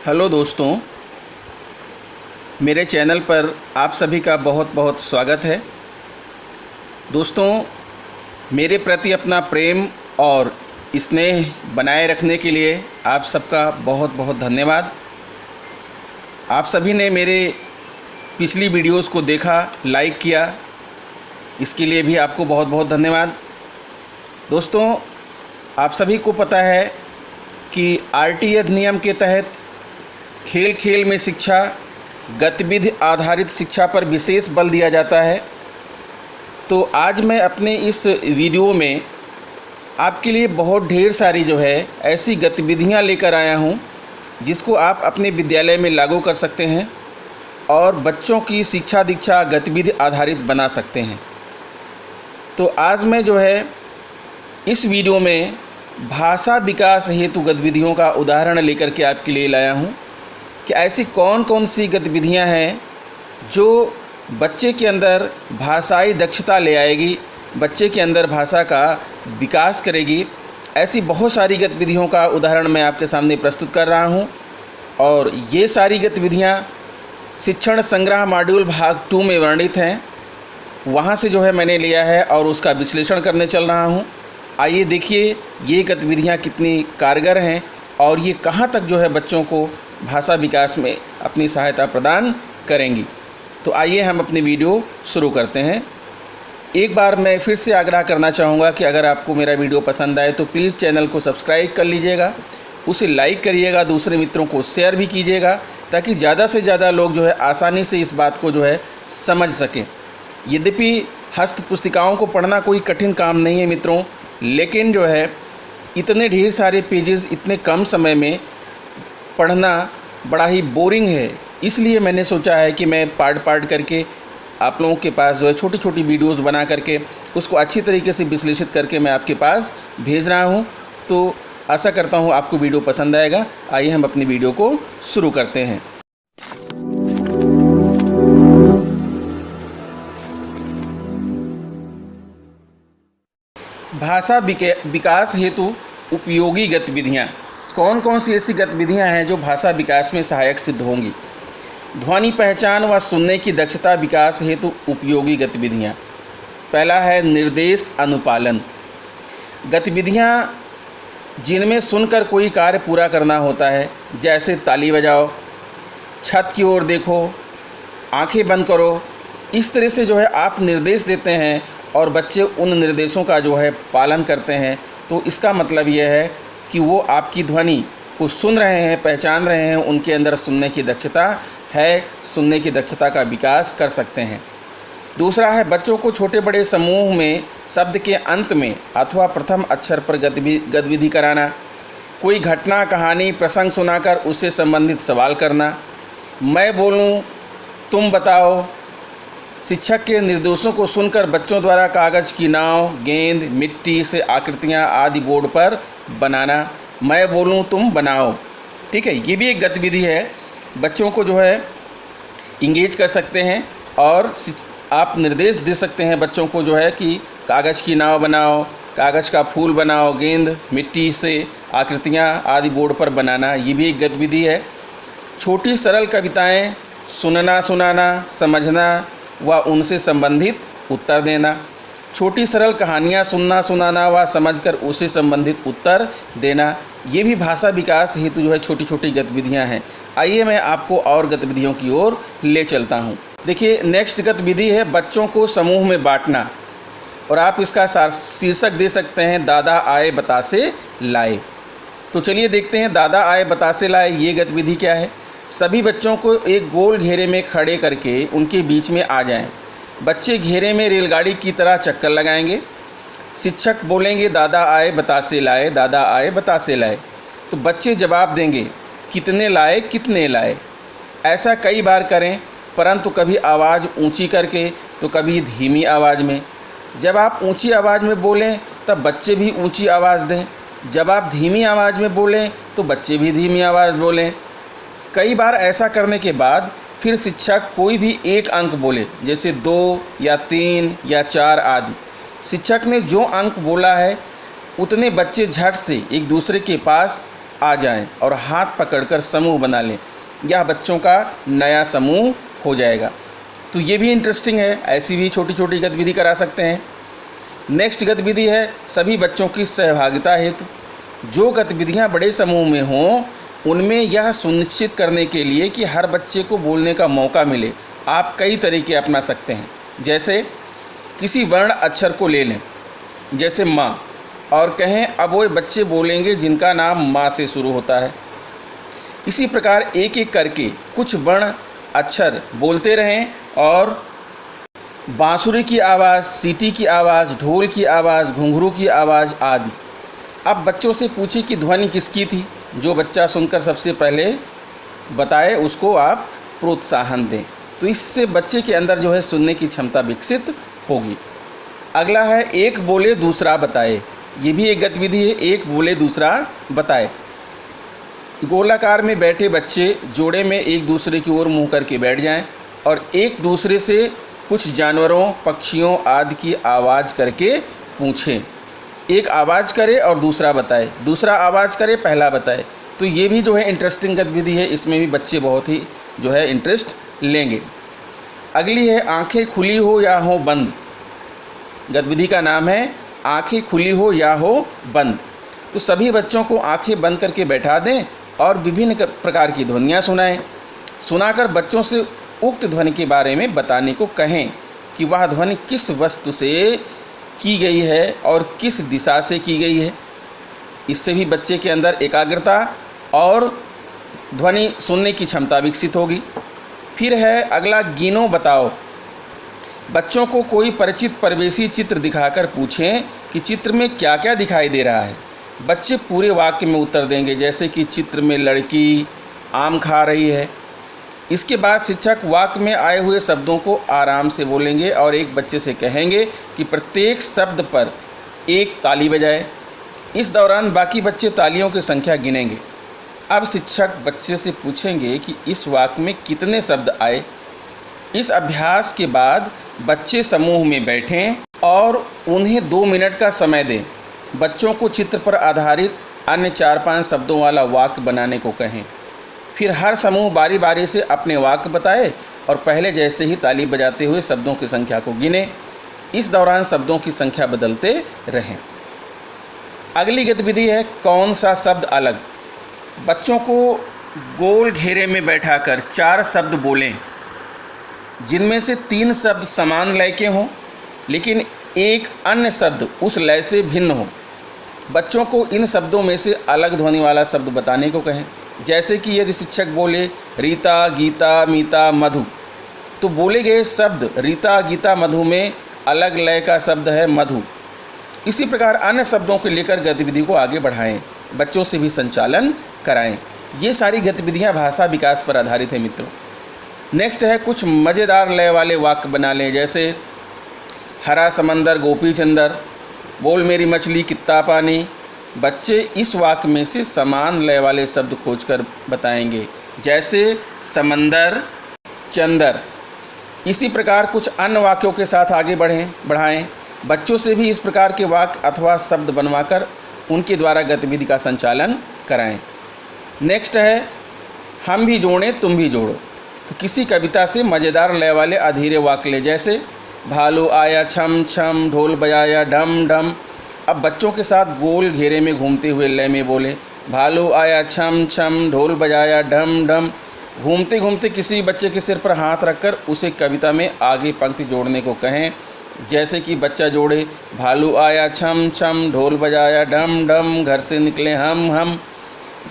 Hello दोस्तों, मेरे channel पर आप सभी का बहुत बहुत स्वागत है। दोस्तों, मेरे प्रति अपना प्रेम और स्नेह बनाए रखने के लिए आप सबका बहुत बहुत धन्यवाद। आप सभी ने मेरे पिछली वीडियोस को देखा, लाइक किया, इसके लिए भी आपको बहुत बहुत धन्यवाद। दोस्तों, आप सभी को पता है कि आरटीई अधिनियम के तहत खेल खेल में शिक्षा, गतिविधि आधारित शिक्षा पर विशेष बल दिया जाता है। तो आज मैं अपने इस वीडियो में आपके लिए बहुत ढेर सारी ऐसी गतिविधियां लेकर आया हूं जिसको आप अपने विद्यालय में लागू कर सकते हैं और बच्चों की शिक्षा दीक्षा गतिविधि आधारित बना सकते हैं। तो आज मैं इस वीडियो में भाषा विकास हेतु गतिविधियों का उदाहरण लेकर के आपके लिए लाया हूं कि ऐसी कौन कौन सी गतिविधियां हैं जो बच्चे के अंदर भाषाई दक्षता ले आएगी, बच्चे के अंदर भाषा का विकास करेगी। ऐसी बहुत सारी गतिविधियों का उदाहरण मैं आपके सामने प्रस्तुत कर रहा हूं और ये सारी गतिविधियां शिक्षण संग्रह मॉड्यूल भाग 2 में वर्णित हैं। वहां से मैंने लिया है और उसका विश्लेषण करने चल रहा हूं। आइए देखिए ये गतिविधियां कितनी कारगर हैं और ये कहां तक बच्चों को भाषा विकास में अपनी सहायता प्रदान करेंगी। तो आइए हम अपनी वीडियो शुरू करते हैं। एक बार मैं फिर से आग्रह करना चाहूँगा कि अगर आपको मेरा वीडियो पसंद आए तो प्लीज़ चैनल को सब्सक्राइब कर लीजिएगा, उसे लाइक करिएगा, दूसरे मित्रों को शेयर भी कीजिएगा ताकि ज़्यादा से ज़्यादा लोग आसानी से इस बात को समझ सकें। यद्यपि हस्त पुस्तिकाओं को पढ़ना कोई कठिन काम नहीं है मित्रों, लेकिन इतने ढेर सारे पेजेस इतने कम समय में पढ़ना बड़ा ही बोरिंग है। इसलिए मैंने सोचा है कि मैं पार्ट करके आप लोगों के पास छोटी छोटी वीडियोस बना करके उसको अच्छी तरीके से विश्लेषित करके मैं आपके पास भेज रहा हूं। तो आशा करता हूं आपको वीडियो पसंद आएगा। आइए हम अपनी वीडियो को शुरू करते हैं। भाषा विकास हेतु उपयोगी गतिविधियाँ। कौन कौन सी ऐसी गतिविधियां हैं जो भाषा विकास में सहायक सिद्ध होंगी? ध्वनि पहचान व सुनने की दक्षता विकास हेतु उपयोगी गतिविधियां। पहला है निर्देश अनुपालन। गतिविधियां जिनमें सुनकर कोई कार्य पूरा करना होता है, जैसे ताली बजाओ, छत की ओर देखो, आंखें बंद करो। इस तरह से आप निर्देश देते हैं और बच्चे उन निर्देशों का पालन करते हैं। तो इसका मतलब यह है कि वो आपकी ध्वनि को सुन रहे हैं, पहचान रहे हैं, उनके अंदर सुनने की दक्षता है, सुनने की दक्षता का विकास कर सकते हैं। दूसरा है बच्चों को छोटे बड़े समूह में शब्द के अंत में अथवा प्रथम अक्षर पर गतिविधि कराना, कोई घटना कहानी प्रसंग सुनाकर उससे संबंधित सवाल करना, मैं बोलूं तुम बताओ। शिक्षक के निर्देशों को सुनकर बच्चों द्वारा कागज़ की नाव, गेंद, मिट्टी से आकृतियाँ आदि बोर्ड पर बनाना, मैं बोलूं तुम बनाओ। ठीक है, ये भी एक गतिविधि है। बच्चों को इंगेज कर सकते हैं और आप निर्देश दे सकते हैं बच्चों को कि कागज़ की नाव बनाओ, कागज़ का फूल बनाओ, गेंद, मिट्टी से आकृतियाँ आदि बोर्ड पर बनाना, ये भी एक गतिविधि है। छोटी सरल कविताएं सुनना, सुनाना, समझना व उनसे संबंधित उत्तर देना। छोटी सरल कहानियाँ सुनना, सुनाना व समझकर उससे संबंधित उत्तर देना, ये भी भाषा विकास हेतु छोटी छोटी गतिविधियाँ हैं। आइए मैं आपको और गतिविधियों की ओर ले चलता हूँ। देखिए, नेक्स्ट गतिविधि है बच्चों को समूह में बांटना और आप इसका शीर्षक दे सकते हैं दादा आए बतासे लाए। तो चलिए देखते हैं दादा आए बतासे लाए ये गतिविधि क्या है। सभी बच्चों को एक गोल घेरे में खड़े करके उनके बीच में आ जाएं। बच्चे घेरे में रेलगाड़ी की तरह चक्कर लगाएंगे। शिक्षक बोलेंगे दादा आए बतासे लाए, दादा आए बतासे लाए। तो बच्चे जवाब देंगे कितने लाए, कितने लाए। ऐसा कई बार करें, परंतु कभी आवाज़ ऊंची करके तो कभी धीमी आवाज़ में। जब आप ऊंची आवाज़ में बोलें तब बच्चे भी ऊंची आवाज़ दें। जब आप धीमी आवाज़ में बोलें तो बच्चे भी धीमी आवाज़ बोलें। कई बार ऐसा करने के बाद फिर शिक्षक कोई भी एक अंक बोले, जैसे 2 या 3 या 4 आदि। शिक्षक ने जो अंक बोला है उतने बच्चे झट से एक दूसरे के पास आ जाएं और हाथ पकड़कर समूह बना लें। यह बच्चों का नया समूह हो जाएगा। तो ये भी इंटरेस्टिंग है, ऐसी भी छोटी छोटी गतिविधि करा सकते हैं। नेक्स्ट गतिविधि है सभी बच्चों की सहभागिता हेतु। जो गतिविधियां बड़े समूह में हों उनमें यह सुनिश्चित करने के लिए कि हर बच्चे को बोलने का मौका मिले, आप कई तरीके अपना सकते हैं। जैसे किसी वर्ण अक्षर को ले लें, जैसे माँ, और कहें अब वो बच्चे बोलेंगे जिनका नाम माँ से शुरू होता है। इसी प्रकार एक एक करके कुछ वर्ण अक्षर बोलते रहें और बांसुरी की आवाज़, सीटी की आवाज़, ढोल की आवाज़, घुंघरू की आवाज़ आदि। अब बच्चों से पूछें कि ध्वनि किसकी थी। जो बच्चा सुनकर सबसे पहले बताए उसको आप प्रोत्साहन दें। तो इससे बच्चे के अंदर जो है सुनने की क्षमता विकसित होगी। अगला है एक बोले दूसरा बताए। ये भी एक गतिविधि है, एक बोले दूसरा बताए। गोलाकार में बैठे बच्चे जोड़े में एक दूसरे की ओर मुँह करके बैठ जाएं और एक दूसरे से कुछ जानवरों, पक्षियों आदि की आवाज़ करके पूछें। एक आवाज़ करे और दूसरा बताए, दूसरा आवाज़ करे, पहला बताए। तो ये भी जो है इंटरेस्टिंग गतिविधि है, इसमें भी बच्चे बहुत ही जो है इंटरेस्ट लेंगे। अगली है आंखें खुली हो या हो बंद। गतिविधि का नाम है आंखें खुली हो या हो बंद। तो सभी बच्चों को आंखें बंद करके बैठा दें और विभिन्न प्रकार की ध्वनियाँ सुनाएं। सुनाकर बच्चों से उक्त ध्वनि के बारे में बताने को कहें कि वह ध्वनि किस वस्तु से की गई है और किस दिशा से की गई है। इससे भी बच्चे के अंदर एकाग्रता और ध्वनि सुनने की क्षमता विकसित होगी। फिर है अगला गिनो बताओ। बच्चों को कोई परिचित परिवेशी चित्र दिखाकर पूछें कि चित्र में क्या क्या दिखाई दे रहा है। बच्चे पूरे वाक्य में उत्तर देंगे, जैसे कि चित्र में लड़की आम खा रही है। इसके बाद शिक्षक वाक्य में आए हुए शब्दों को आराम से बोलेंगे और एक बच्चे से कहेंगे कि प्रत्येक शब्द पर एक ताली बजाए। इस दौरान बाकी बच्चे तालियों की संख्या गिनेंगे। अब शिक्षक बच्चे से पूछेंगे कि इस वाक्य में कितने शब्द आए। इस अभ्यास के बाद बच्चे समूह में बैठें और उन्हें 2 मिनट का समय दें। बच्चों को चित्र पर आधारित अन्य 4-5 शब्दों वाला वाक्य बनाने को कहें। फिर हर समूह बारी बारी से अपने वाक्य बताए और पहले जैसे ही ताली बजाते हुए शब्दों की संख्या को गिने। इस दौरान शब्दों की संख्या बदलते रहें। अगली गतिविधि है कौन सा शब्द अलग। बच्चों को गोल घेरे में बैठाकर 4 शब्द बोलें, जिनमें से 3 शब्द समान लय के हों लेकिन एक अन्य शब्द उस लय से भिन्न हो। बच्चों को इन शब्दों में से अलग ध्वनि वाला शब्द बताने को कहें। जैसे कि यदि शिक्षक बोले रीता, गीता, मीता, मधु, तो बोले गए शब्द रीता, गीता, मधु में अलग लय का शब्द है मधु। इसी प्रकार अन्य शब्दों को लेकर गतिविधि को आगे बढ़ाएं, बच्चों से भी संचालन कराएं। ये सारी गतिविधियां भाषा विकास पर आधारित है मित्रों। नेक्स्ट है कुछ मज़ेदार लय वाले वाक्य बना लें, जैसे हरा समंदर गोपी चंदर, बोल मेरी मछली कितना पानी। बच्चे इस वाक्य में से समान लय वाले शब्द खोजकर बताएंगे, जैसे समंदर, चंदर। इसी प्रकार कुछ अन्य वाक्यों के साथ आगे बढ़ाएं। बच्चों से भी इस प्रकार के वाक्य अथवा शब्द बनवाकर उनके द्वारा गतिविधि का संचालन कराएं। नेक्स्ट है हम भी जोड़ें तुम भी जोड़ो। तो किसी कविता से मज़ेदार लय वाले अधीरे वाक्य ले, जैसे भालू आया छम छम, ढोल बजाया ढम ढम। अब बच्चों के साथ गोल घेरे में घूमते हुए लय में बोले भालू आया छम छम, ढोल बजाया ढम ढम। घूमते घूमते किसी बच्चे के सिर पर हाथ रखकर उसे कविता में आगे पंक्ति जोड़ने को कहें, जैसे कि बच्चा जोड़े भालू आया छम छम, ढोल बजाया ढम ढम, घर से निकले हम।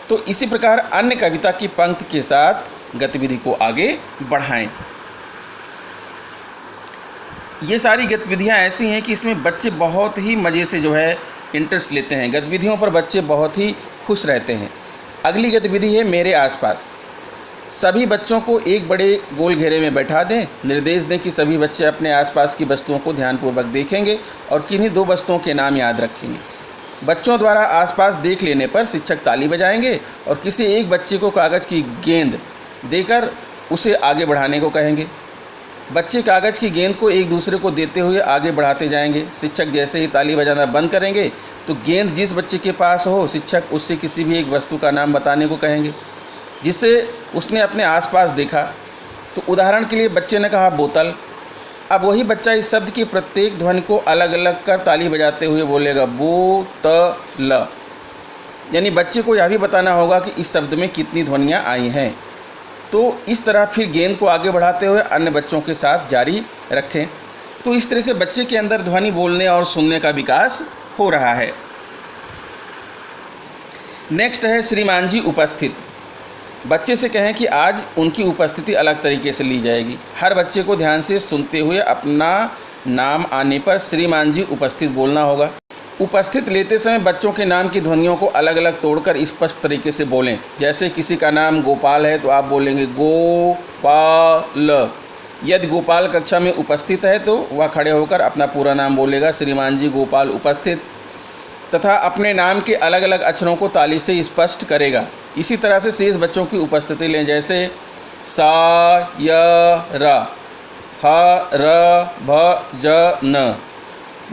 तो इसी प्रकार अन्य कविता की पंक्ति के साथ गतिविधि को आगे बढ़ाएं। ये सारी गतिविधियाँ ऐसी हैं कि इसमें बच्चे बहुत ही मज़े से जो है इंटरेस्ट लेते हैं। गतिविधियों पर बच्चे बहुत ही खुश रहते हैं। अगली गतिविधि है मेरे आसपास। सभी बच्चों को एक बड़े गोल घेरे में बैठा दें। निर्देश दें कि सभी बच्चे अपने आसपास की वस्तुओं को ध्यानपूर्वक देखेंगे और किन्हीं 2 वस्तुओं के नाम याद रखेंगे। बच्चों द्वारा आसपास देख लेने पर शिक्षक ताली बजाएंगे और किसी एक बच्चे को कागज़ की गेंद देकर उसे आगे बढ़ाने को कहेंगे। बच्चे कागज़ की गेंद को एक दूसरे को देते हुए आगे बढ़ाते जाएंगे। शिक्षक जैसे ही ताली बजाना बंद करेंगे तो गेंद जिस बच्चे के पास हो, शिक्षक उससे किसी भी एक वस्तु का नाम बताने को कहेंगे जिसे उसने अपने आसपास देखा। तो उदाहरण के लिए बच्चे ने कहा बोतल। अब वही बच्चा इस शब्द की प्रत्येक ध्वनि को अलग अलग कर ताली बजाते हुए बोलेगा बोतल। यानी बच्चे को यह भी बताना होगा कि इस शब्द में कितनी ध्वनियाँ आई हैं। तो इस तरह फिर गेंद को आगे बढ़ाते हुए अन्य बच्चों के साथ जारी रखें। तो इस तरह से बच्चे के अंदर ध्वनि बोलने और सुनने का विकास हो रहा है। नेक्स्ट है श्रीमान जी उपस्थित। बच्चे से कहें कि आज उनकी उपस्थिति अलग तरीके से ली जाएगी। हर बच्चे को ध्यान से सुनते हुए अपना नाम आने पर श्रीमान जी उपस्थित बोलना होगा। उपस्थित लेते समय बच्चों के नाम की ध्वनियों को अलग अलग तोड़कर स्पष्ट तरीके से बोलें। जैसे किसी का नाम गोपाल है तो आप बोलेंगे गोपाल। यदि गोपाल कक्षा में उपस्थित है तो वह खड़े होकर अपना पूरा नाम बोलेगा, श्रीमान जी गोपाल उपस्थित, तथा अपने नाम के अलग अलग अक्षरों को ताली से स्पष्ट करेगा। इसी तरह से शेष बच्चों की उपस्थिति लें, जैसे सा य र, ह र भ ज न,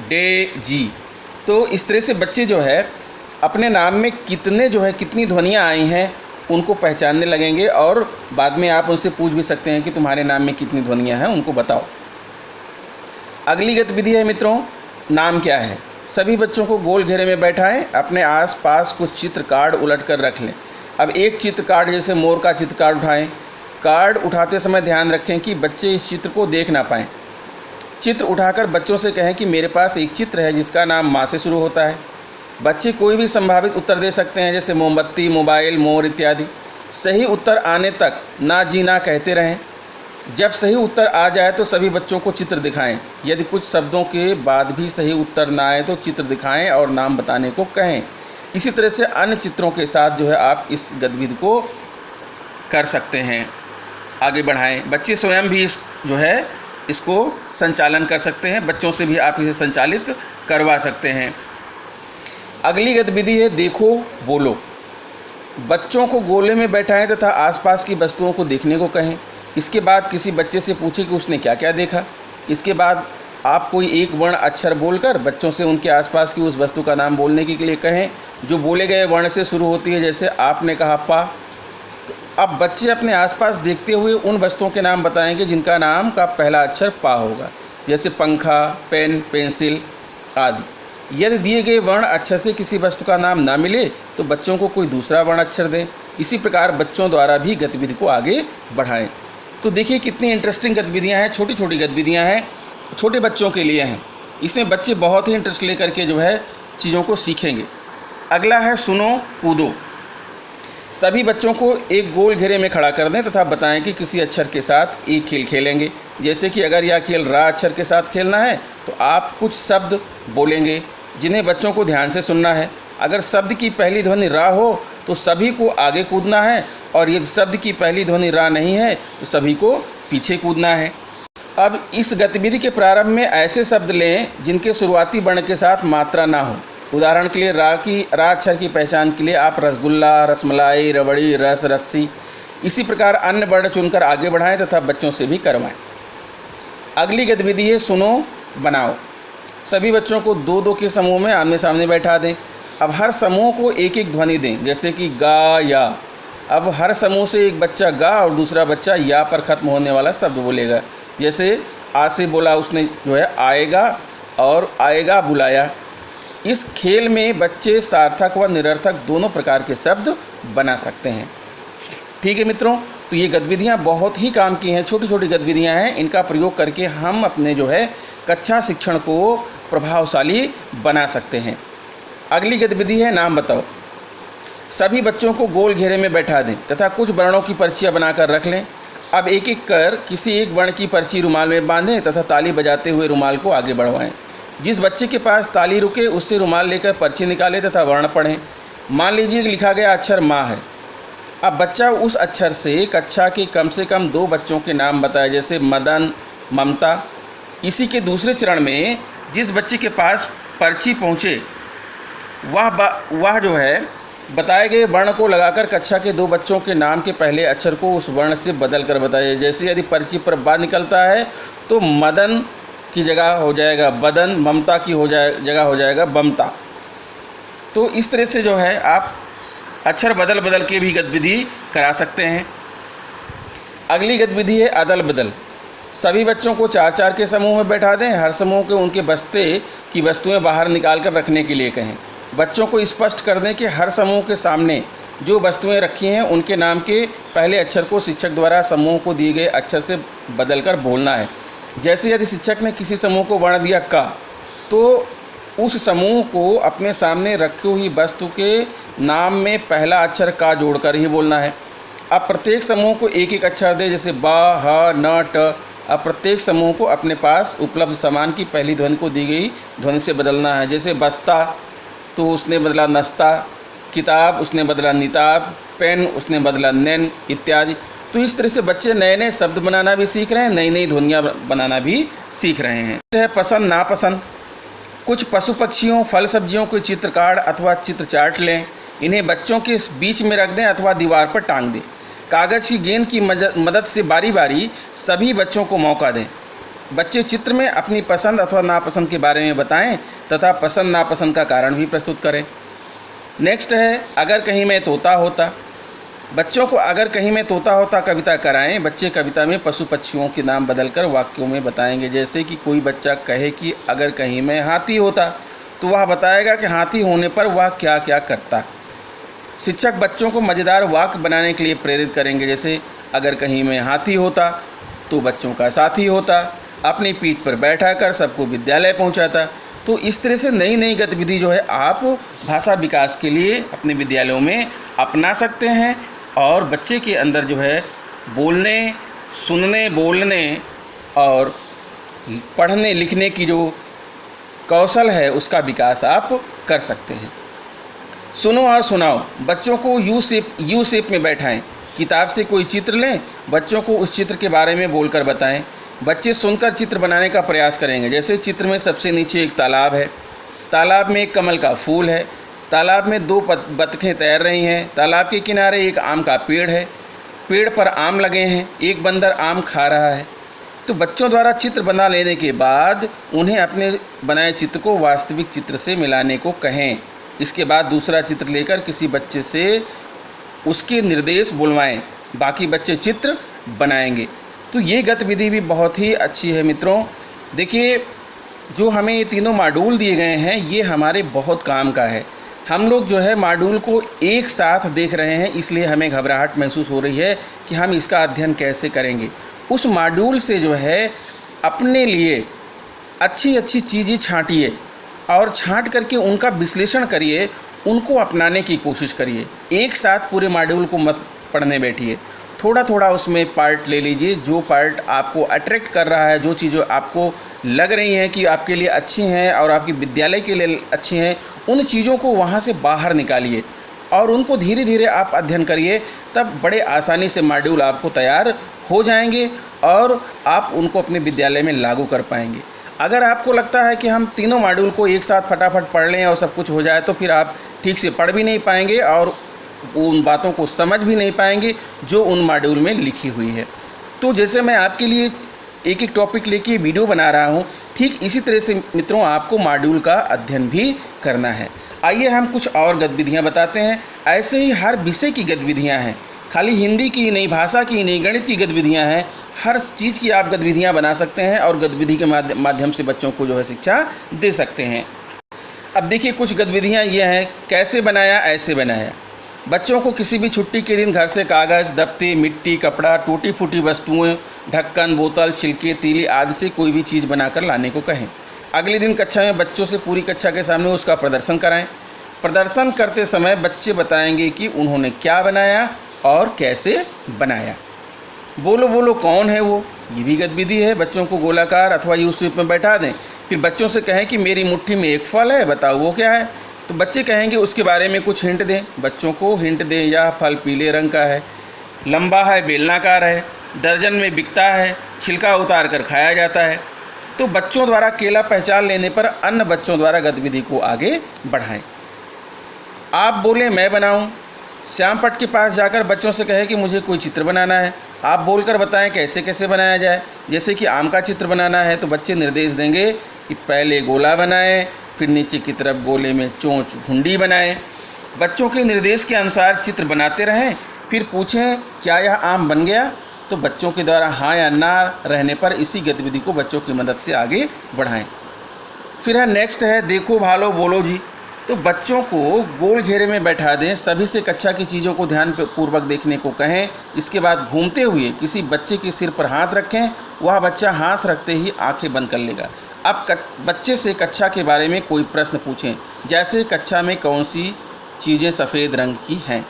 डे जी। तो इस तरह से बच्चे जो है अपने नाम में कितनी ध्वनियाँ आई हैं उनको पहचानने लगेंगे और बाद में आप उनसे पूछ भी सकते हैं कि तुम्हारे नाम में कितनी ध्वनियाँ हैं, उनको बताओ। अगली गतिविधि है मित्रों, नाम क्या है। सभी बच्चों को गोल घेरे में बैठाएं, अपने आसपास कुछ चित्र कार्ड उलट कर रख लें। अब एक चित्र कार्ड जैसे मोर का चित्र कार्ड उठाएं। कार्ड उठाते समय ध्यान रखें कि बच्चे इस चित्र को देख ना पाएँ। चित्र उठाकर बच्चों से कहें कि मेरे पास एक चित्र है जिसका नाम माँ से शुरू होता है। बच्चे कोई भी संभावित उत्तर दे सकते हैं, जैसे मोमबत्ती, मोबाइल, मोर इत्यादि। सही उत्तर आने तक ना जी ना कहते रहें। जब सही उत्तर आ जाए तो सभी बच्चों को चित्र दिखाएं। यदि कुछ शब्दों के बाद भी सही उत्तर ना आए तो चित्र दिखाएं और नाम बताने को कहें। इसी तरह से अन्य चित्रों के साथ जो है आप इस गतिविधि को कर सकते हैं। आगे बढ़ाएं। बच्चे स्वयं भी इसको संचालन कर सकते हैं। बच्चों से भी आप इसे संचालित करवा सकते हैं। अगली गतिविधि है देखो बोलो। बच्चों को गोले में बैठाएं तथा आसपास की वस्तुओं को देखने को कहें। इसके बाद किसी बच्चे से पूछें कि उसने क्या क्या देखा। इसके बाद आप कोई एक वर्ण अक्षर बोलकर बच्चों से उनके आसपास की उस वस्तु का नाम बोलने के लिए कहें जो बोले गए वर्ण से शुरू होती है। जैसे आपने कहा पा, तो अब बच्चे अपने आसपास देखते हुए उन वस्तुओं के नाम बताएंगे जिनका नाम का पहला अक्षर पा होगा, जैसे पंखा, पेन, पेंसिल आदि। यदि दिए गए वर्ण अक्षर से किसी वस्तु का नाम ना मिले तो बच्चों को कोई दूसरा वर्ण अक्षर दें। इसी प्रकार बच्चों द्वारा भी गतिविधि को आगे बढ़ाएं। तो देखिए कितनी इंटरेस्टिंग गतिविधियां हैं, छोटी छोटी गतिविधियां हैं, छोटे बच्चों के लिए हैं। इसमें बच्चे बहुत ही इंटरेस्ट लेकर के जो है चीज़ों को सीखेंगे। अगला है सुनो कूदो। सभी बच्चों को एक गोल घेरे में खड़ा कर दें तथा बताएं कि किसी अक्षर के साथ एक खेल खेलेंगे। जैसे कि अगर यह खेल रा अक्षर के साथ खेलना है तो आप कुछ शब्द बोलेंगे जिन्हें बच्चों को ध्यान से सुनना है। अगर शब्द की पहली ध्वनि रा हो तो सभी को आगे कूदना है, और यदि शब्द की पहली ध्वनि रा नहीं है तो सभी को पीछे कूदना है। अब इस गतिविधि के प्रारंभ में ऐसे शब्द लें जिनके शुरुआती वर्ण के साथ मात्रा ना हो। उदाहरण के लिए रा अक्षर की पहचान के लिए आप रसगुल्ला, रसमलाई, रबड़ी, रस, रस्सी, इसी प्रकार अन्य वर्ण चुनकर आगे बढ़ाएं तथा बच्चों से भी करवाएं। अगली गतिविधि है सुनो बनाओ। सभी बच्चों को दो दो के समूह में आमने सामने बैठा दें। अब हर समूह को एक एक ध्वनि दें, जैसे कि गा या। अब हर समूह से एक बच्चा गा और दूसरा बच्चा या पर ख़त्म होने वाला शब्द बोलेगा। जैसे आ से बोला उसने जो है आएगा, और आएगा बुलाया। इस खेल में बच्चे सार्थक व निरर्थक दोनों प्रकार के शब्द बना सकते हैं। ठीक है मित्रों, तो ये गतिविधियाँ बहुत ही काम की हैं, छोटी छोटी गतिविधियाँ हैं। इनका प्रयोग करके हम अपने जो है कक्षा शिक्षण को प्रभावशाली बना सकते हैं। अगली गतिविधि है नाम बताओ। सभी बच्चों को गोल घेरे में बैठा दें तथा कुछ वर्णों की पर्चियाँ बनाकर रख लें। अब एक एक कर किसी एक वर्ण की पर्ची रुमाल में बांधें तथा ताली बजाते हुए रुमाल को आगे बढ़वाएं। जिस बच्चे के पास ताली रुके उससे रुमाल लेकर पर्ची निकालें तथा वर्ण पढ़ें। मान लीजिए कि लिखा गया अक्षर माँ है। अब बच्चा उस अक्षर से कक्षा के कम से कम 2 बच्चों के नाम बताए, जैसे मदन, ममता। इसी के दूसरे चरण में जिस बच्चे के पास पर्ची पहुँचे वह जो है बताए गए वर्ण को लगाकर कक्षा के 2 बच्चों के नाम के पहले अक्षर को उस वर्ण से बदल कर बताइए। जैसे यदि पर्ची पर बा निकलता है तो मदन की जगह हो जाएगा बदन, ममता की जगह हो जाएगा बमता। तो इस तरह से जो है आप अक्षर बदल बदल के भी गतिविधि करा सकते हैं। अगली गतिविधि है अदल बदल। सभी बच्चों को 4-4 के समूह में बैठा दें। हर समूह के उनके बस्ते की वस्तुएं बाहर निकाल कर रखने के लिए कहें। बच्चों को स्पष्ट कर दें कि हर समूह के सामने जो वस्तुएं रखी हैं उनके नाम के पहले अक्षर को शिक्षक द्वारा समूह को दिए गए अक्षर से बदलकर बोलना है। जैसे यदि शिक्षक ने किसी समूह को वर्ण दिया का, तो उस समूह को अपने सामने रखी हुई वस्तु के नाम में पहला अक्षर का जोड़कर ही बोलना है। अब प्रत्येक समूह को एक एक अक्षर दे, जैसे ब, ह, न, ट। अब प्रत्येक समूह को अपने पास उपलब्ध सामान की पहली ध्वनि को दी गई ध्वनि से बदलना है। जैसे बस्ता तो उसने बदला नस्ता, किताब उसने बदला निताब, पेन उसने बदला नैन इत्यादि। तो इस तरह से बच्चे नए नए शब्द बनाना भी सीख रहे हैं, नई नई ध्वनियाँ बनाना भी सीख रहे हैं। है पसंद नापसंद। कुछ पशु पक्षियों, फल सब्जियों के चित्र कार्ड अथवा चित्र चार्ट लें। इन्हें बच्चों के बीच में रख दें अथवा दीवार पर टांग दें। कागज़ की गेंद की मदद से बारी बारी सभी बच्चों को मौका दें। बच्चे चित्र में अपनी पसंद अथवा नापसंद के बारे में बताएं तथा पसंद नापसंद का कारण भी प्रस्तुत करें। नेक्स्ट है अगर कहीं मैं तोता होता। बच्चों को अगर कहीं मैं तोता होता कविता कराएं। बच्चे कविता में पशु पक्षियों के नाम बदलकर वाक्यों में बताएंगे। जैसे कि कोई बच्चा कहे कि अगर कहीं मैं हाथी होता, तो वह बताएगा कि हाथी होने पर वह क्या क्या करता। शिक्षक बच्चों को मज़ेदार वाक्य बनाने के लिए प्रेरित करेंगे। जैसे अगर कहीं मैं हाथी होता तो बच्चों का साथी होता, अपनी पीठ पर बैठा कर सबको विद्यालय पहुंचाता। तो इस तरह से नई नई गतिविधि जो है आप भाषा विकास के लिए अपने विद्यालयों में अपना सकते हैं और बच्चे के अंदर जो है बोलने, सुनने, बोलने और पढ़ने लिखने की जो कौशल है उसका विकास आप कर सकते हैं। सुनो और सुनाओ। बच्चों को यू शेप में बैठाएं। किताब से कोई चित्र लें, बच्चों को उस चित्र के बारे में बोलकर बताएं। बच्चे सुनकर चित्र बनाने का प्रयास करेंगे। जैसे चित्र में सबसे नीचे एक तालाब है, तालाब में एक कमल का फूल है, तालाब में 2 बतखें तैर रही हैं, तालाब के किनारे एक आम का पेड़ है, पेड़ पर आम लगे हैं, एक बंदर आम खा रहा है। तो बच्चों द्वारा चित्र बना लेने के बाद उन्हें अपने बनाए चित्र को वास्तविक चित्र से मिलाने को कहें। इसके बाद दूसरा चित्र लेकर किसी बच्चे से उसके निर्देश बुलवाएं। बाकी बच्चे चित्र बनाएंगे। तो ये गतिविधि भी बहुत ही अच्छी है मित्रों। देखिए, जो हमें ये तीनों मॉड्यूल दिए गए हैं ये हमारे बहुत काम का है। हम लोग जो है मॉड्यूल को एक साथ देख रहे हैं, इसलिए हमें घबराहट महसूस हो रही है कि हम इसका अध्ययन कैसे करेंगे। उस मॉड्यूल से जो है अपने लिए अच्छी अच्छी चीज़ें छांटिए और छांट करके उनका विश्लेषण करिए, उनको अपनाने की कोशिश करिए। एक साथ पूरे मॉड्यूल को मत पढ़ने बैठिए, थोड़ा थोड़ा उसमें पार्ट ले लीजिए। जो पार्ट आपको अट्रैक्ट कर रहा है, जो चीज़ें आपको लग रही हैं कि आपके लिए अच्छी हैं और आपके विद्यालय के लिए अच्छी हैं, उन चीज़ों को वहाँ से बाहर निकालिए और उनको धीरे धीरे आप अध्ययन करिए। तब बड़े आसानी से मॉड्यूल आपको तैयार हो जाएंगे और आप उनको अपने विद्यालय में लागू कर पाएंगे। अगर आपको लगता है कि हम तीनों मॉड्यूल को एक साथ फटाफट पढ़ लें और सब कुछ हो जाए, तो फिर आप ठीक से पढ़ भी नहीं पाएंगे और उन बातों को समझ भी नहीं पाएंगे जो उन मॉड्यूल में लिखी हुई है। तो जैसे मैं आपके लिए एक एक टॉपिक लेके वीडियो बना रहा हूँ, ठीक इसी तरह से मित्रों आपको मॉड्यूल का अध्ययन भी करना है। आइए हम कुछ और गतिविधियाँ बताते हैं। ऐसे ही हर विषय की गतिविधियाँ हैं, खाली हिंदी की नहीं, भाषा की नहीं, गणित की गतिविधियाँ हैं। हर चीज़ की आप गतिविधियाँ बना सकते हैं और गतिविधि के माध्यम से बच्चों को जो है शिक्षा दे सकते हैं। अब देखिए कुछ गतिविधियाँ ये हैं। कैसे बनाया, ऐसे बनाया। बच्चों को किसी भी छुट्टी के दिन घर से कागज़, दफ्ती, मिट्टी, कपड़ा, टूटी फूटी वस्तुएं, ढक्कन, बोतल, छिलके, तीली आदि से कोई भी चीज़ बनाकर लाने को कहें। अगले दिन कक्षा में बच्चों से पूरी कक्षा के सामने उसका प्रदर्शन कराएं। प्रदर्शन करते समय बच्चे बताएंगे कि उन्होंने क्या बनाया और कैसे बनाया। बोलो बोलो कौन है वो, ये भी गतिविधि है। बच्चों को गोलाकार अथवा यू शेप में बैठा दें। फिर बच्चों से कहें कि मेरी मुट्ठी में एक फल है, बताओ वो क्या है। तो बच्चे कहेंगे उसके बारे में कुछ हिंट दें। बच्चों को हिंट दें, यह फल पीले रंग का है, लंबा है, बेलनाकार है, दर्जन में बिकता है, छिलका उतार कर खाया जाता है। तो बच्चों द्वारा केला पहचान लेने पर अन्य बच्चों द्वारा गतिविधि को आगे बढ़ाएं। आप बोलें मैं बनाऊं, श्यामपट्ट के पास जाकर बच्चों से कहे कि मुझे कोई चित्र बनाना है, आप बोलकर बताएं कैसे कैसे बनाया जाए। जैसे कि आम का चित्र बनाना है तो बच्चे निर्देश देंगे कि पहले गोला बनाएं, फिर नीचे की तरफ गोले में चोंच घुंडी बनाएं। बच्चों के निर्देश के अनुसार चित्र बनाते रहें, फिर पूछें क्या यह आम बन गया, तो बच्चों के द्वारा हाँ या ना रहने पर इसी गतिविधि को बच्चों की मदद से आगे बढ़ाएं। फिर है नेक्स्ट है देखो भालो बोलो जी। तो बच्चों को गोल घेरे में बैठा दें, सभी से कक्षा की चीज़ों को ध्यान पूर्वक देखने को कहें। इसके बाद घूमते हुए किसी बच्चे के सिर पर हाथ रखें, वह बच्चा हाथ रखते ही आंखें बंद कर लेगा। अब बच्चे से कक्षा के बारे में कोई प्रश्न पूछें, जैसे कक्षा में कौन सी चीज़ें सफ़ेद रंग की हैं।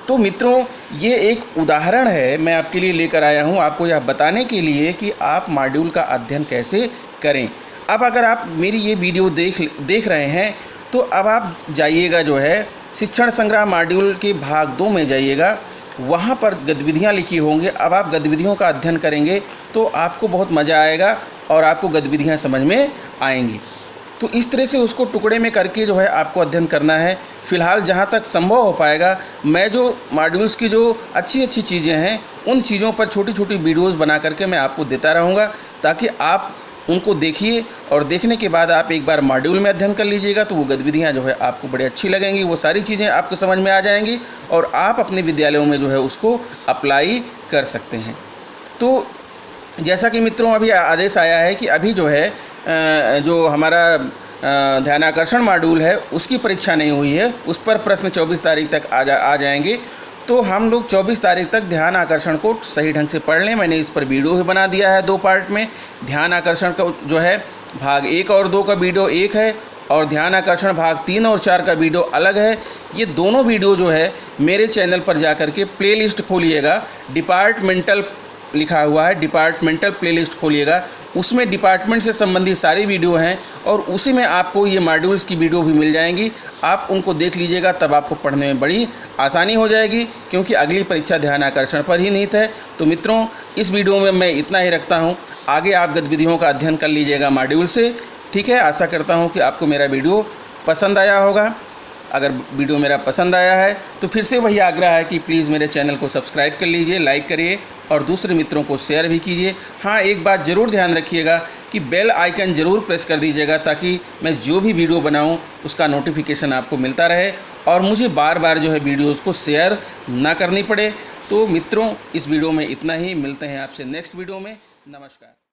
तो मित्रों, ये एक उदाहरण है मैं आपके लिए लेकर आया हूँ, आपको यह बताने के लिए कि आप मॉड्यूल का अध्ययन कैसे करें। अब अगर आप मेरी ये वीडियो देख रहे हैं तो अब आप जाइएगा जो है शिक्षण संग्रह मॉड्यूल के भाग 2 में जाइएगा, वहाँ पर गतिविधियाँ लिखी होंगी। अब आप गतिविधियों का अध्ययन करेंगे तो आपको बहुत मज़ा आएगा और आपको गतिविधियाँ समझ में आएंगी। तो इस तरह से उसको टुकड़े में करके जो है आपको अध्ययन करना है। फ़िलहाल जहाँ तक संभव हो पाएगा मैं जो मॉड्यूल्स की जो अच्छी चीज़ें हैं उन चीज़ों पर छोटी छोटी वीडियोज़ बना करके मैं आपको देता रहूँगा, ताकि आप उनको देखिए और देखने के बाद आप एक बार मॉड्यूल में अध्ययन कर लीजिएगा तो वो गतिविधियाँ जो है आपको बड़ी अच्छी लगेंगी। वो सारी चीज़ें आपको समझ में आ जाएंगी और आप अपने विद्यालयों में जो है उसको अप्लाई कर सकते हैं। तो जैसा कि मित्रों अभी आदेश आया है कि अभी जो है जो हमारा ध्यानाकर्षण मॉड्यूल है उसकी परीक्षा नहीं हुई है, उस पर प्रश्न 24 तारीख तक आ जाएंगे। तो हम लोग 24 तारीख तक ध्यान आकर्षण को सही ढंग से पढ़ लें। मैंने इस पर वीडियो भी बना दिया है 2 पार्ट में। ध्यान आकर्षण का जो है भाग 1 और 2 का वीडियो एक है और ध्यान आकर्षण भाग 3 और 4 का वीडियो अलग है। ये दोनों वीडियो जो है मेरे चैनल पर जा कर के प्लेलिस्ट खोलिएगा, डिपार्टमेंटल लिखा हुआ है, डिपार्टमेंटल प्लेलिस्ट खोलिएगा, उसमें डिपार्टमेंट से संबंधित सारी वीडियो हैं और उसी में आपको ये मॉड्यूल्स की वीडियो भी मिल जाएंगी। आप उनको देख लीजिएगा, तब आपको पढ़ने में बड़ी आसानी हो जाएगी, क्योंकि अगली परीक्षा ध्यान आकर्षण पर ही निहित है। तो मित्रों, इस वीडियो में मैं इतना ही रखता हूँ। आगे आप गतिविधियों का अध्ययन कर लीजिएगा मॉड्यूल से, ठीक है। आशा करता हूँ कि आपको मेरा वीडियो पसंद आया होगा। अगर वीडियो मेरा पसंद आया है तो फिर से वही आग्रह है कि प्लीज़ मेरे चैनल को सब्सक्राइब कर लीजिए, लाइक करिए और दूसरे मित्रों को शेयर भी कीजिए। हाँ, एक बात ज़रूर ध्यान रखिएगा कि बेल आइकन ज़रूर प्रेस कर दीजिएगा, ताकि मैं जो भी वीडियो बनाऊं उसका नोटिफिकेशन आपको मिलता रहे और मुझे बार बार जो है वीडियोज़ को शेयर ना करनी पड़े। तो मित्रों, इस वीडियो में इतना ही। मिलते हैं आपसे नेक्स्ट वीडियो में। नमस्कार।